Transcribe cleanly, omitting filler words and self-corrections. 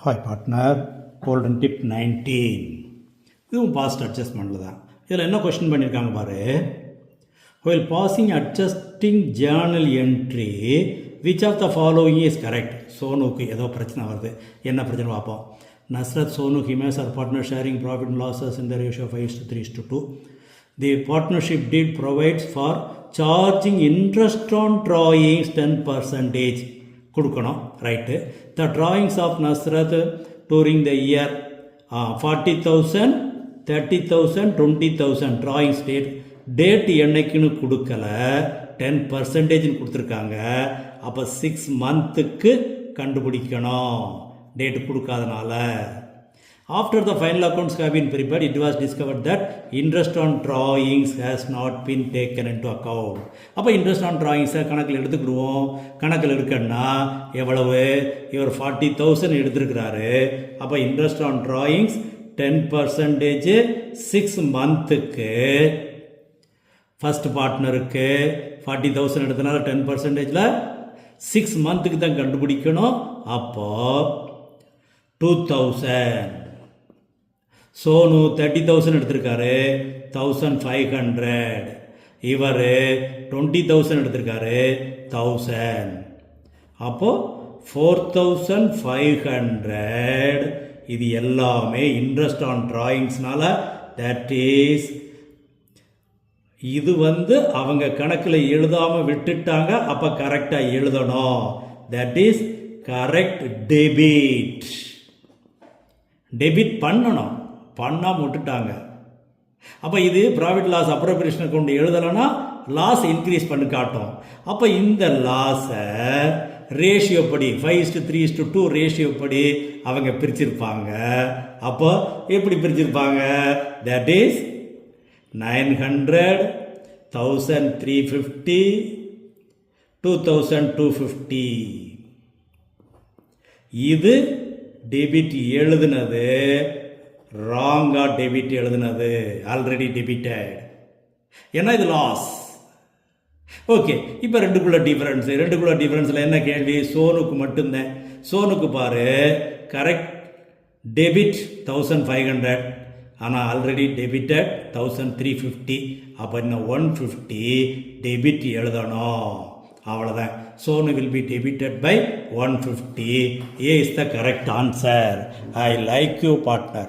Hi partner, golden tip 19. இதுவும் past அட்ஜஸ்ட்மெண்ட்டில் தான். இதில் என்ன கொஸ்டின் பண்ணியிருக்காங்க பாரு. while passing adjusting journal entry which of the following is correct? சோனுக்கு ஏதோ பிரச்சனை வருது. என்ன பிரச்சனை பார்ப்போம். Nusrat, Sonu, Himesh are partner sharing profit and losses in the ratio of 5:3:2. The partnership deed provides for charging interest on drawings 10% கொடுக்கணும். Right. The drawings of Nazrat during the year 40,000, 30,000, 20,000 drawings date என்னைக்குன்னு கொடுக்கல, 10% கொடுத்துருக்காங்க. அப்போ 6 மந்த்துக்கு கண்டுபிடிக்கணும் டேட்டு கொடுக்காதனால. After the final accounts have been prepared, it was discovered that interest on drawings has not been taken into account. அப்போ interest on drawings கணக்கில் எடுத்துக்கிடுவோம். கணக்கில் எடுக்கணும்னா எவ்வளவு? இவர் 40,000 எடுத்துருக்கிறாரு. அப்போ interest on drawings 10% 6 மந்த்துக்கு ஃபர்ஸ்ட் பார்ட்னருக்கு 40,000 எடுத்தனால 10%ல 6 மந்த்துக்கு தான் கண்டுபிடிக்கணும். அப்போ 2,000. சோனு 30,000 எடுத்திருக்காரு, 1,500. இவர் 20,000 எடுத்திருக்காரு, 1,000. அப்போ 4,500. இது எல்லாமே இன்ட்ரெஸ்ட் ஆன் டிராயிங்ஸ்னால. தட் இஸ் இது அவங்க கணக்கில் எழுதாமல் விட்டுட்டாங்க. அப்போ கரெக்டாக எழுதணும். That is correct debit. Debit பண்ணணும், பண்ணாமல் விட்டுட்டாங்க. அப்போ இது ப்ராஃபிட் லாஸ் அப்ரோப்ரியேஷன் கொண்டு எழுதலைன்னா லாஸ் இன்க்ரீஸ் பண்ணி காட்டும். அப்போ இந்த லாஸை ரேஷியோ படி 5:3:2 ரேஷியோ படி அவங்க பிரிச்சிருப்பாங்க. அப்போ எப்படி பிரிச்சிருப்பாங்க? That is 900, 1,350, 2,250. இது டெபிட் எழுதுனது, ராங்காக டெபிட் எழுதுனது, ஆல்ரெடி டெபிட்டட். ஏன்னா இது லாஸ். ஓகே, இப்போ ரெண்டுக்குள்ள டிஃபரன்ஸில் என்ன கேள்வி? சோனுக்கு மட்டும்தான். சோனுக்கு பாரு, கரெக்ட் டெபிட் 1,500, ஆனால் ஆல்ரெடி டெபிட்டட் 1,350. அப்போ இன்னும் 150 டெபிட் எழுதணும். அவ்வளோதான். Sonu will be debited by 150. A is the correct answer. I like you, partner.